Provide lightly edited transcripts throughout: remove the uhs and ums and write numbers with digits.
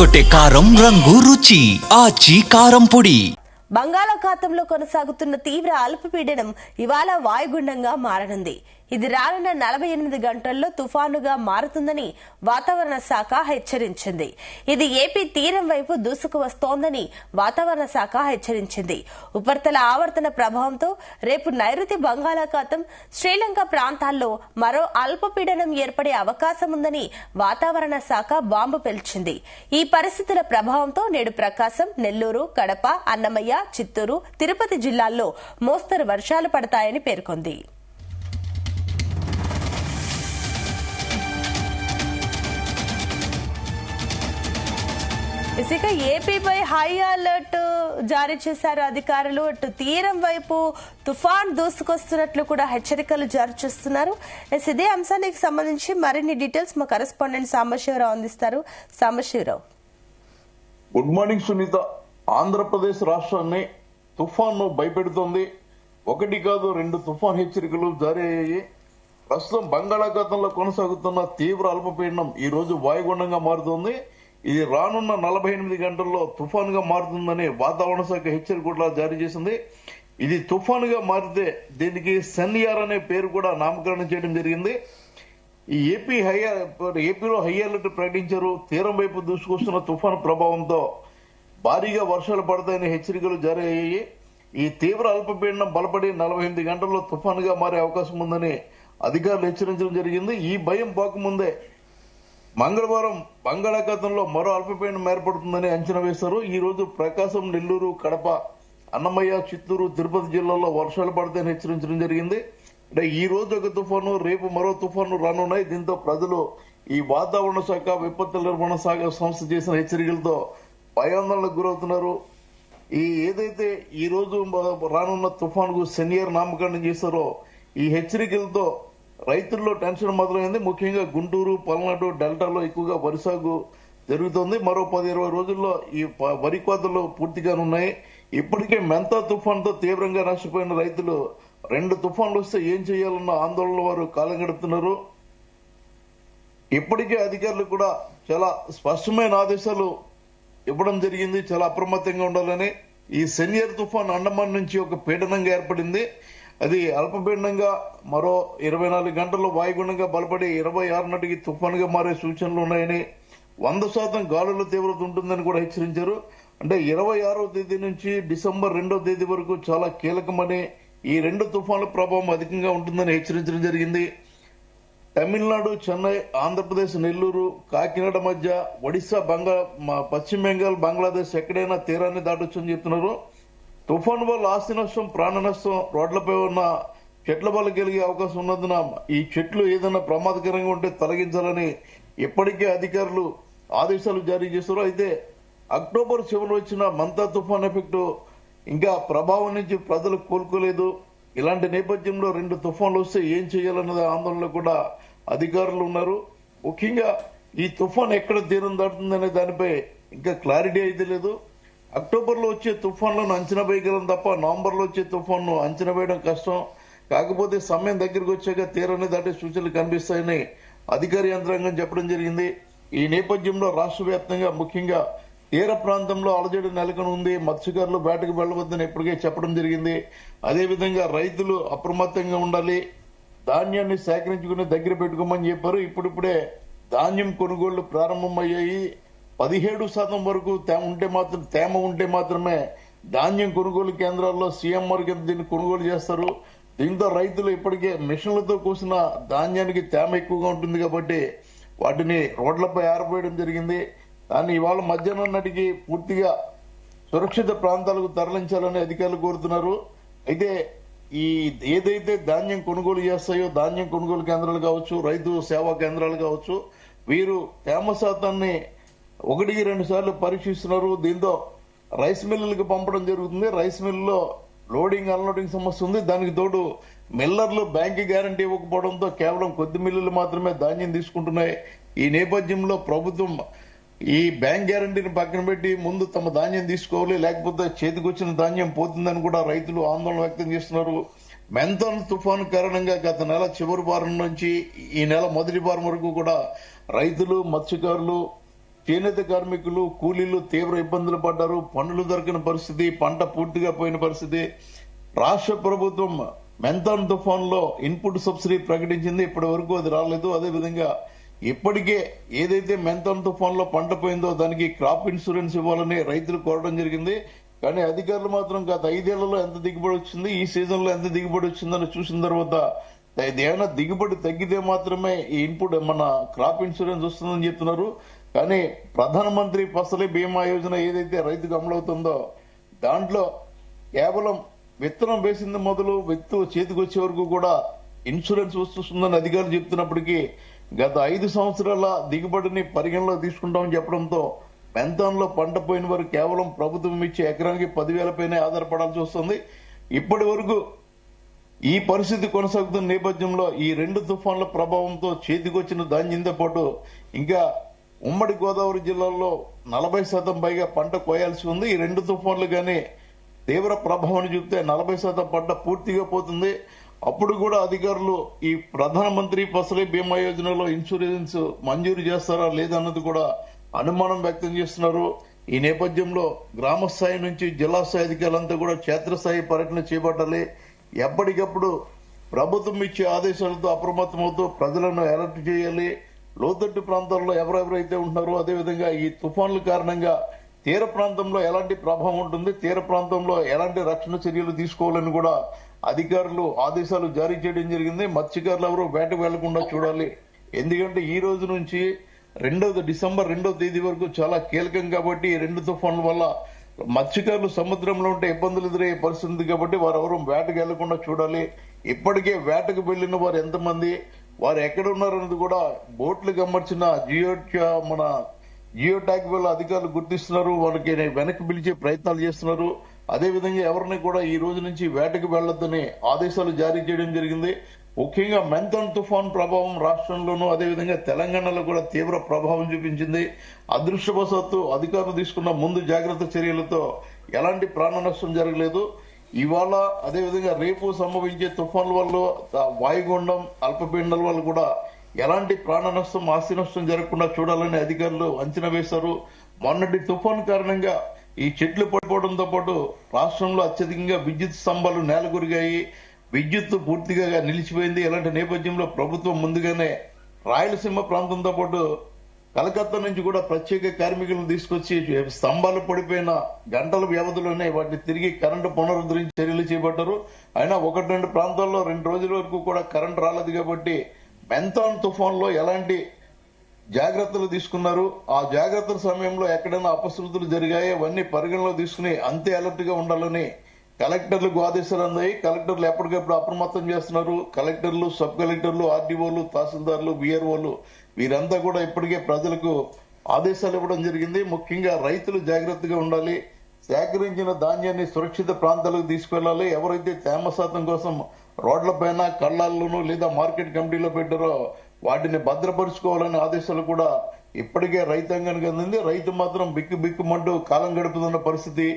అదరగొట్టే కారం రంగు రుచి ఆచి కారం పొడి. బంగాళాఖాతంలో కొనసాగుతున్న తీవ్ర అల్పపీడనం ఇవాళ వాయుగుండంగా మారనుంది. ఇది రానున్న 48 గంటల్లో తుఫానుగా మారుతుందని వాతావరణ శాఖ హెచ్చరించింది. ఇది ఏపీ తీరం వైపు దూసుకు వస్తోందని వాతావరణ శాఖ హెచ్చరించింది. ఉపరితల ఆవర్తన ప్రభావంతో రేపు నైరుతి బంగాళాఖాతం, శ్రీలంక ప్రాంతాల్లో మరో అల్పపీడనం ఏర్పడే అవకాశం ఉందని వాతావరణ శాఖ బాంబు పేల్చింది. ఈ పరిస్థితుల ప్రభావంతో నేడు ప్రకాశం, నెల్లూరు, కడప, అన్నమయ్య, చిత్తూరు, తిరుపతి జిల్లాల్లో మోస్తరు వర్షాలు పడతాయని పేర్కొంది. ఇక ఏపీపై హై అలర్ట్ జారీ చేశారు అధికారులు. అటు తీరం వైపు తుఫాన్ దూసుకొస్తున్నట్లు కూడా హెచ్చరికలు జారీ చేస్తున్నారు. ఇదే అంశానికి సంబంధించి మరిన్ని డీటెయిల్స్ మా కరెస్పాండెంట్ సాంబశివరావు అందిస్తారు. Sambasiva Rao, good morning Sunitha. ఆంధ్రప్రదేశ్ రాష్ట్రాన్ని తుఫాను భయపెడుతోంది. ఒకటి కాదు, 2 తుఫాన్ హెచ్చరికలు జారీ అయ్యాయి. ప్రస్తుతం బంగాళాఖాతంలో కొనసాగుతున్న తీవ్ర అల్పపీడనం ఈ రోజు వాయుగుండంగా మారుతోంది. ఇది రానున్న 48 గంటల్లో తుఫానుగా మారుతుందని వాతావరణ శాఖ హెచ్చరిక కూడా జారీ చేసింది. ఇది తుఫానుగా మారితే దీనికి సన్యార్ అనే పేరు కూడా నామకరణం చేయడం జరిగింది. ఈ ఏపీలో హై అలర్ట్ ప్రకటించారు. తీరం వైపు దూసుకొస్తున్న తుఫాను ప్రభావంతో భారీగా వర్షాలు పడతాయని హెచ్చరికలు జారీ అయ్యాయి. ఈ తీవ్ర అల్పపీడనం బలపడి 48 గంటల్లో తుఫానుగా మారే అవకాశం ఉందని అధికారులు హెచ్చరించడం జరిగింది. ఈ భయం పోకముందే మంగళవారం బంగాళాఖాతంలో మరో అల్పపీడనం ఏర్పడుతుందని అంచనా వేశారు. ఈ రోజు ప్రకాశం, నెల్లూరు, కడప, అన్నమయ్య, చిత్తూరు, తిరుపతి జిల్లాల్లో వర్షాలు పడతాయని హెచ్చరించడం జరిగింది. అంటే ఈ రోజు ఒక తుఫాను, రేపు మరో తుఫాను రానున్నాయి. దీంతో ప్రజలు ఈ వాతావరణ శాఖ, విపత్తుల నిర్వహణ శాఖ సంస్థ చేసిన హెచ్చరికలతో భయాందోళనకు గురవుతున్నారు. ఏదైతే ఈ రోజు రానున్న తుఫానుకు సన్యార్ నామకరణం చేశారో ఈ హెచ్చరికలతో రైతుల్లో టెన్షన్ మొదలైంది. ముఖ్యంగా గుంటూరు, పల్నాడు, డెల్టాలో ఎక్కువగా వరి సాగు జరుగుతోంది. మరో 10-20 రోజుల్లో ఈ వరి కోతలు పూర్తిగానున్నాయి. ఇప్పటికే మెంతా తుఫాన్తో తీవ్రంగా నష్టపోయిన రైతులు 2 తుఫాన్లు వస్తే ఏం చేయాలన్న ఆందోళన వారు కాలం గడుపుతున్నారు. ఇప్పటికే అధికారులు కూడా చాలా స్పష్టమైన ఆదేశాలు ఇవ్వడం జరిగింది. చాలా అప్రమత్తంగా ఉండాలని. ఈ సన్యార్ తుఫాన్ అండమాన్ నుంచి ఒక పీడనంగా ఏర్పడింది. అది అల్పపీడనంగా మరో 24 గంటల్లో వాయుగుండంగా బలపడి 26 నాటికి తుఫానుగా మారే సూచనలు ఉన్నాయని, 100% గాలుల తీవ్రత ఉంటుందని కూడా హెచ్చరించారు. అంటే 26వ తేదీ నుంచి డిసెంబర్ 2వ తేదీ వరకు చాలా కీలకమని, ఈ 2 తుఫాన్ల ప్రభావం అధికంగా ఉంటుందని హెచ్చరించడం జరిగింది. తమిళనాడు, చెన్నై, ఆంధ్రప్రదేశ్, నెల్లూరు, కాకినాడ మధ్య ఒడిశా, పశ్చిమ బెంగాల్, బంగ్లాదేశ్ ఎక్కడైనా తీరాన్ని దాటొచ్చని చెప్తున్నారు. తుఫాను వల్ల ఆస్తి నష్టం, ప్రాణ నష్టం, రోడ్లపై ఉన్న చెట్ల వల్ల కలిగే అవకాశం ఉన్నందున ఈ చెట్లు ఏదైనా ప్రమాదకరంగా ఉంటే తొలగించాలని ఇప్పటికే అధికారులు ఆదేశాలు జారీ చేశారు. అయితే అక్టోబర్ చివరి వచ్చిన మంతా తుఫాన్ ఎఫెక్ట్ ఇంకా ప్రభావం నుంచి ప్రజలు కోలుకోలేదు. ఇలాంటి నేపథ్యంలో 2 తుఫాన్లు వస్తే ఏం చేయాలన్నది ఆందోళనలో కూడా అధికారులు ఉన్నారు. ముఖ్యంగా ఈ తుఫాన్ ఎక్కడ తీరం దాటుతుందనే దానిపై ఇంకా క్లారిటీ అయితే లేదు. అక్టోబర్ లో వచ్చే తుఫాన్లను అంచనా వేయగలం తప్ప నవంబర్ లో వచ్చే తుఫాన్ను అంచనా వేయడం కష్టం. కాకపోతే సమయం దగ్గరకు వచ్చాక తీరాన్ని దాటే సూచనలు కనిపిస్తాయని అధికార యంత్రాంగం చెప్పడం జరిగింది. ఈ నేపథ్యంలో రాష్ట్ర వ్యాప్తంగా ముఖ్యంగా తీర ప్రాంతంలో అలజడి నెలకొని ఉంది. మత్స్యకారులు వేటకు వెళ్లవద్దని ఇప్పటికే చెప్పడం జరిగింది. అదేవిధంగా రైతులు అప్రమత్తంగా ఉండాలి, ధాన్యాన్ని సేకరించుకుని దగ్గర పెట్టుకోమని చెప్పారు. ఇప్పుడిప్పుడే ధాన్యం కొనుగోళ్లు ప్రారంభమయ్యాయి. 17% వరకు తేమ ఉంటే మాత్రమే ధాన్యం కొనుగోలు కేంద్రాల్లో సీఎంఆర్ కింద దీన్ని కొనుగోలు చేస్తారు. దీంతో రైతులు ఇప్పటికే మిషన్లతో కూసిన ధాన్యానికి తేమ ఎక్కువగా ఉంటుంది కాబట్టి వాటిని రోడ్లపై ఆరబోయడం జరిగింది. దాన్ని ఇవాళ మధ్యాహ్నం నాటికి పూర్తిగా సురక్షిత ప్రాంతాలకు తరలించాలని అధికారులు కోరుతున్నారు. అయితే ఏదైతే ధాన్యం కొనుగోలు చేస్తాయో ధాన్యం కొనుగోలు కేంద్రాలు కావచ్చు, రైతు సేవా కేంద్రాలు కావచ్చు, వీరు తేమ శాతాన్ని 1-2 సార్లు పరీక్షిస్తున్నారు. దీంతో రైస్ మిల్లులకు పంపడం జరుగుతుంది. రైస్ మిల్లులో లోడింగ్, అన్లోడింగ్ సమస్య ఉంది. దానికి తోడు మిల్లర్లు బ్యాంక్ గ్యారంటీ ఇవ్వకపోవడంతో కేవలం కొద్ది మిల్లులు మాత్రమే ధాన్యం తీసుకుంటున్నాయి. ఈ నేపథ్యంలో ప్రభుత్వం ఈ బ్యాంక్ గ్యారంటీని పక్కన పెట్టి ముందు తమ ధాన్యం తీసుకోవాలి, లేకపోతే చేతికొచ్చిన ధాన్యం పోతుందని కూడా రైతులు ఆందోళన వ్యక్తం చేస్తున్నారు. మెంతన్ తుఫాను కారణంగా గత నెల చివరి వారం నుంచి ఈ నెల మొదటి వారం వరకు కూడా రైతులు, మత్స్యకారులు చేనేత కార్మికులు కూలీలు తీవ్ర ఇబ్బందులు పడ్డారు. పనులు దొరికిన పరిస్థితి, పంట పూర్తిగా పోయిన పరిస్థితి. రాష్ట్ర ప్రభుత్వం మెంతాన్ తుఫాన్ లో ఇన్పుట్ సబ్సిడీ ప్రకటించింది, ఇప్పటి వరకు అది రాలేదు. అదేవిధంగా ఇప్పటికే ఏదైతే మెంతాన్ తుఫాన్ లో పంట పోయిందో దానికి క్రాప్ ఇన్సూరెన్స్ ఇవ్వాలని రైతులు కోరడం జరిగింది. కానీ అధికారులు మాత్రం గత 5 ఏళ్లలో ఎంత దిగుబడి వచ్చింది, ఈ సీజన్ లో ఎంత దిగుబడి వచ్చిందని చూసిన తర్వాత ఏదైనా దిగుబడి తగ్గితే మాత్రమే ఈ ఇన్పుట్ మన క్రాప్ ఇన్సూరెన్స్ వస్తుందని చెప్తున్నారు. కానీ ప్రధానమంత్రి ఫసల్ బీమా యోజన ఏదైతే రైతుకు అమలవుతుందో దాంట్లో కేవలం విత్తనం వేసింది మొదలు విత్తు చేతికి వచ్చే వరకు కూడా ఇన్సూరెన్స్ వస్తుందని అధికారులు చెప్తున్నప్పటికీ గత 5 సంవత్సరాల దిగుబడిని పరిగణలో తీసుకుంటామని చెప్పడంతో మెంతాన్ లో పంట పోయిన వారు కేవలం ప్రభుత్వం ఇచ్చే ఎకరానికి 10,000 పైనే ఆధారపడాల్సి వస్తుంది. ఇప్పటి వరకు ఈ పరిస్థితి కొనసాగుతున్న నేపథ్యంలో ఈ 2 తుఫాన్ల ప్రభావంతో చేతికొచ్చిన ధాన్యంతో పాటు ఇంకా ఉమ్మడి గోదావరి జిల్లాలో 40% పైగా పంట కోయాల్సి ఉంది. ఈ 2 తుఫాన్లు గానీ తీవ్ర ప్రభావాన్ని చూపితే 40% పంట పూర్తిగా పోతుంది. అప్పుడు కూడా అధికారులు ఈ ప్రధానమంత్రి ఫసల్ బీమా యోజనలో ఇన్సూరెన్స్ మంజూరు చేస్తారా లేదన్నది కూడా అనుమానం వ్యక్తం చేస్తున్నారు. ఈ నేపథ్యంలో గ్రామ స్థాయి నుంచి జిల్లా స్థాయి అధికారులంతా కూడా క్షేత్రస్థాయి పర్యటన చేపట్టాలి. ఎప్పటికప్పుడు ప్రభుత్వం ఇచ్చే ఆదేశాలతో అప్రమత్తమవుతూ ప్రజలను అలర్ట్ చేయాలి. లోతట్టు ప్రాంతాల్లో ఎవరెవరైతే ఉంటున్నారో అదేవిధంగా ఈ తుఫాన్ల కారణంగా తీర ప్రాంతంలో ఎలాంటి ప్రభావం ఉంటుంది, తీర ప్రాంతంలో ఎలాంటి రక్షణ చర్యలు తీసుకోవాలని కూడా అధికారులు ఆదేశాలు జారీ చేయడం జరిగింది. మత్స్యకారులు ఎవరు వేటకు వెళ్లకుండా చూడాలి. ఎందుకంటే ఈ రోజు నుంచి డిసెంబర్ 2వ తేదీ వరకు చాలా కీలకం కాబట్టి ఈ 2 తుఫాన్ల వల్ల మత్స్యకారులు సముద్రంలో ఉంటే ఇబ్బందులు ఎదురయ్యే పరిస్థితి కాబట్టి వారు ఎవరు వేటకు వెళ్లకుండా చూడాలి. ఇప్పటికే వేటకు వెళ్లిన వారు ఎంతమంది, వారు ఎక్కడ ఉన్నారన్నది కూడా బోట్లకు అమర్చిన జియో ట్యాగ్ వల్ల అధికారులు గుర్తిస్తున్నారు. వాళ్ళకి వెనక్కి పిలిచే ప్రయత్నాలు చేస్తున్నారు. అదేవిధంగా ఎవరిని కూడా ఈ రోజు నుంచి వేటకు వెళ్లొద్దని ఆదేశాలు జారీ చేయడం జరిగింది. ముఖ్యంగా మెంతాన్ తుఫాన్ ప్రభావం రాష్ట్రంలోనూ అదేవిధంగా తెలంగాణలో కూడా తీవ్ర ప్రభావం చూపించింది. అదృష్టవశాత్తు అధికారులు తీసుకున్న ముందు జాగ్రత్త చర్యలతో ఎలాంటి ప్రాణ నష్టం జరగలేదు. ఇవాళ అదేవిధంగా రేపు సంభవించే తుఫాన్ల వల్ల వాయుగుండం అల్పపీడనాల వల్ల కూడా ఎలాంటి ప్రాణ నష్టం ఆస్తి నష్టం జరగకుండా చూడాలని అధికారులు అంచనా వేశారు. మొన్నటి తుఫాన్ కారణంగా ఈ చెట్లు పడిపోవడంతో పాటు రాష్ట్రంలో అత్యధికంగా విద్యుత్ స్తంభాలు నేలకొరిగాయి, విద్యుత్ పూర్తిగా నిలిచిపోయింది. ఇలాంటి నేపథ్యంలో ప్రభుత్వం ముందుగానే రాయలసీమ ప్రాంతంతో పాటు కలకత్తా నుంచి కూడా ప్రత్యేక కార్మికులను తీసుకొచ్చి స్తంభాలు పడిపోయిన గంటల వ్యవధిలోనే వాటిని తిరిగి కరెంటు పునరుద్ధరించి చర్యలు చేపట్టారు. అయినా 1-2 ప్రాంతాల్లో 2 రోజుల వరకు కూడా కరెంటు రాలేదు కాబట్టి మెంతాన్ తుఫాన్ లో ఎలాంటి జాగ్రత్తలు తీసుకున్నారు, ఆ జాగ్రత్తల సమయంలో ఎక్కడైనా అపశృతులు జరిగాయో అవన్నీ పరిగణలో తీసుకుని అంతే అలర్ట్ గా ఉండాలని కలెక్టర్లకు ఆదేశాలు అందాయి. కలెక్టర్లు ఎప్పటికప్పుడు అప్రమత్తం చేస్తున్నారు. కలెక్టర్లు, సబ్ కలెక్టర్లు, ఆర్డీఓలు, తహసీల్దార్లు, వీఆర్ఓలు వీరంతా కూడా ఇప్పటికే ప్రజలకు ఆదేశాలు ఇవ్వడం జరిగింది. ముఖ్యంగా రైతులు జాగ్రత్తగా ఉండాలి. సేకరించిన ధాన్యాన్ని సురక్షిత ప్రాంతాలకు తీసుకెళ్లాలి. ఎవరైతే తేమ శాతం కోసం రోడ్లపైన, కళ్ళాల్లోనూ లేదా మార్కెట్ కమిటీలో పెట్టారో వాటిని భద్రపరుచుకోవాలనే ఆదేశాలు కూడా ఇప్పటికే రైతాంగానికి అందింది. రైతు మాత్రం బిక్కుమంటూ కాలం గడుపుతున్న పరిస్థితి.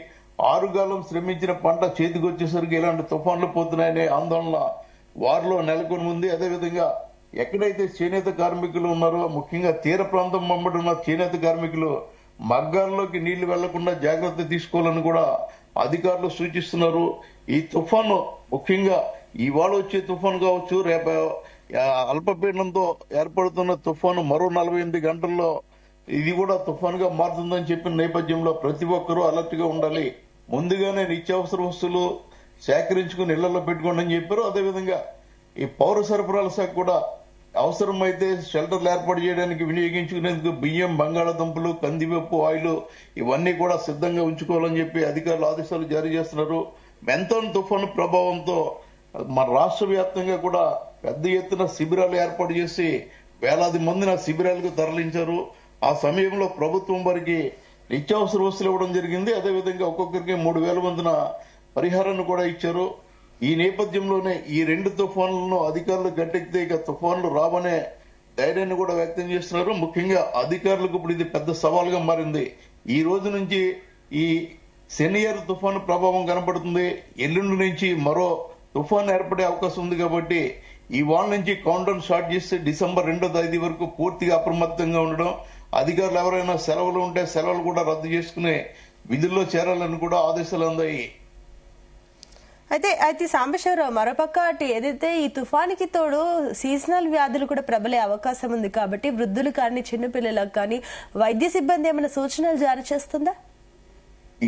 ఆరుగాలం శ్రమించిన పంట చేతికి వచ్చేసరికి ఇలాంటి తుఫాన్లు పోతున్నాయనే ఆందోళన వారిలో నెలకొని ఉంది. అదేవిధంగా ఎక్కడైతే చేనేత కార్మికులు ఉన్నారో ముఖ్యంగా తీర ప్రాంతం వెంబడి ఉన్న చేనేత కార్మికులు మగ్గాల్లోకి నీళ్లు వెళ్లకుండా జాగ్రత్త తీసుకోవాలని కూడా అధికారులు సూచిస్తున్నారు. ఈ తుఫాను ముఖ్యంగా ఇవాళ వచ్చే తుఫాను కావచ్చు, రేపు అల్పపీడనంతో ఏర్పడుతున్న తుఫాను మరో 48 గంటల్లో ఇది కూడా తుఫానుగా మారుతుందని చెప్పిన నేపథ్యంలో ప్రతి ఒక్కరూ అలర్ట్ గా ఉండాలి. ముందుగానే నిత్యావసర వస్తువులు సేకరించుకుని ఇళ్లలో పెట్టుకోండి అని చెప్పారు. అదేవిధంగా ఈ పౌర సరఫరాల శాఖ కూడా అవసరమైతే షెల్టర్లు ఏర్పాటు చేయడానికి వినియోగించుకునేందుకు బియ్యం, బంగాళాదుంపలు, కందిపప్పు, ఆయిల్ ఇవన్నీ కూడా సిద్ధంగా ఉంచుకోవాలని చెప్పి అధికారులు ఆదేశాలు జారీ చేస్తున్నారు. మెంతాన్ తుఫాను ప్రభావంతో మన రాష్ట్ర వ్యాప్తంగా కూడా పెద్ద ఎత్తున శిబిరాలు ఏర్పాటు చేసి వేలాది మందిని ఆ శిబిరాలకు తరలించారు. ఆ సమయంలో ప్రభుత్వం వారికి నిత్యావసర వస్తువులు ఇవ్వడం జరిగింది. అదేవిధంగా ఒక్కొక్కరికి 3,000 మందిన పరిహారాన్ని కూడా ఇచ్చారు. ఈ నేపథ్యంలోనే ఈ 2 తుఫాన్లను అధికారులు గట్టెక్కితే ఇక తుఫాన్లు రావనే ధైర్యాన్ని కూడా వ్యక్తం చేస్తున్నారు. ముఖ్యంగా అధికారులకు ఇప్పుడు ఇది పెద్ద సవాల్గా మారింది. ఈ రోజు నుంచి ఈ సెనియర్ తుఫాను ప్రభావం కనపడుతుంది. ఎల్లుండి నుంచి మరో తుఫాన్ ఏర్పడే అవకాశం ఉంది కాబట్టి ఈ వారం నుంచి కౌంట్ డౌన్ స్టార్ట్ చేస్తే డిసెంబర్ 2వ తేదీ వరకు పూర్తిగా అప్రమత్తంగా ఉండడం, అధికారులు ఎవరైనా సెలవులు ఉంటే సెలవులు కూడా రద్దు చేసుకునే విధుల్లో చేరాలని కూడా ఆదేశాలు అందాయి. అయితే సాంబశివరావు, మరోపక్క అటు ఏదైతే ఈ తుఫానికి తోడు సీజనల్ వ్యాధులు కూడా ప్రబలే అవకాశం ఉంది కాబట్టి వృద్ధులు కానీ చిన్నపిల్లలకు కానీ వైద్య సిబ్బంది ఏమైనా సూచనలు జారీ చేస్తుందా?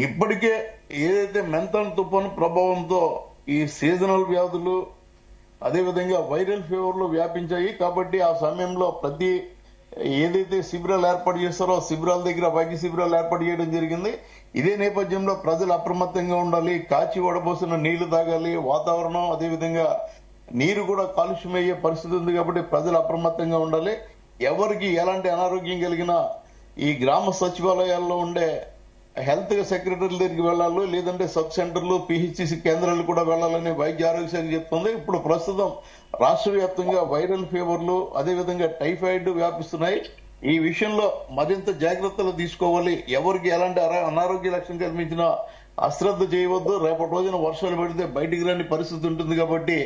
ఇప్పటికే ఏదైతే మెంతన్ తుఫాను ప్రభావంతో ఈ సీజనల్ వ్యాధులు అదేవిధంగా వైరల్ ఫీవర్లు వ్యాపించాయి. కాబట్టి ఆ సమయంలో ప్రతి ఏదైతే శిబిరాలు ఏర్పాటు చేస్తారో శిబిరాల దగ్గర వైద్య శిబిరాలు ఏర్పాటు చేయడం జరిగింది. ఇదే నేపథ్యంలో ప్రజలు అప్రమత్తంగా ఉండాలి, కాచి వడబోసిన నీళ్లు తాగాలి, వాతావరణం అదేవిధంగా నీరు కూడా కాలుష్యమయ్యే పరిస్థితి ఉంది కాబట్టి ప్రజలు అప్రమత్తంగా ఉండాలి. ఎవరికి ఎలాంటి అనారోగ్యం కలిగినా ఈ గ్రామ సచివాలయాల్లో ఉండే హెల్త్ సెక్రటరీల దగ్గరికి వెళ్లాలి, లేదంటే సబ్ సెంటర్లు పిహెచ్సి కేంద్రాలు కూడా వెళ్లాలని వైద్య ఆరోగ్య శాఖ చెప్తుంది. ఇప్పుడు ప్రస్తుతం రాష్ట్ర వ్యాప్తంగా వైరల్ ఫీవర్లు అదేవిధంగా టైఫాయిడ్ వ్యాపిస్తున్నాయి. ఈ విషయంలో మరింత జాగ్రత్తలు తీసుకోవాలి. ఎవరికి ఎలాంటి అనారోగ్య లక్షణం కనిపించినా అశ్రద్ధ చేయవద్దు. రేపటి రోజున వర్షాలు పడితే బయటికి రాని పరిస్థితి ఉంటుంది కాబట్టి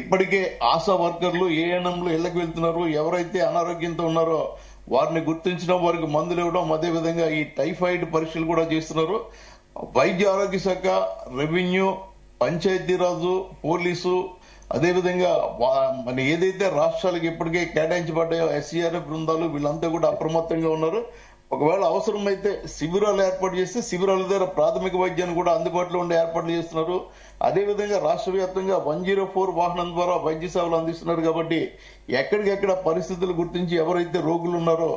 ఇప్పటికే ఆశా వర్కర్లు ఏఎన్ఎంలు ఇళ్లకు వెళ్తున్నారు. ఎవరైతే అనారోగ్యంతో ఉన్నారో వారిని గుర్తించడం, వారికి మందులు ఇవ్వడం, అదేవిధంగా ఈ టైఫాయిడ్ పరీక్షలు కూడా చేస్తున్నారు. వైద్య ఆరోగ్య శాఖ, రెవెన్యూ, పంచాయతీరాజు, పోలీసు అదేవిధంగా మన ఏదైతే రాష్ట్రాలకు ఇప్పటికే కేటాయించబడ్డాయో ఎస్సీఆర్ఎఫ్ బృందాలు వీళ్ళంతా కూడా అప్రమత్తంగా ఉన్నారు. ఒకవేళ అవసరమైతే శిబిరాలు ఏర్పాటు చేస్తే శిబిరాల దగ్గర ప్రాథమిక వైద్యాన్ని కూడా అందుబాటులో ఉండే ఏర్పాట్లు చేస్తున్నారు. అదేవిధంగా రాష్ట్ర వ్యాప్తంగా 104 వాహనం ద్వారా వైద్య సేవలు అందిస్తున్నారు. కాబట్టి ఎక్కడికెక్కడ పరిస్థితులు గుర్తించి ఎవరైతే రోగులు ఉన్నారో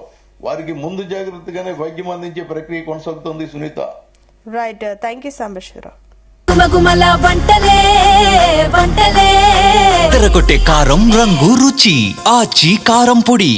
వారికి ముందు జాగ్రత్తగానే వైద్యం అందించే ప్రక్రియ కొనసాగుతోంది. Sunitha, right, thank you Sambasiva Rao. తెరకొట్టే కారం రంగు రుచి ఆచి కారం పొడి.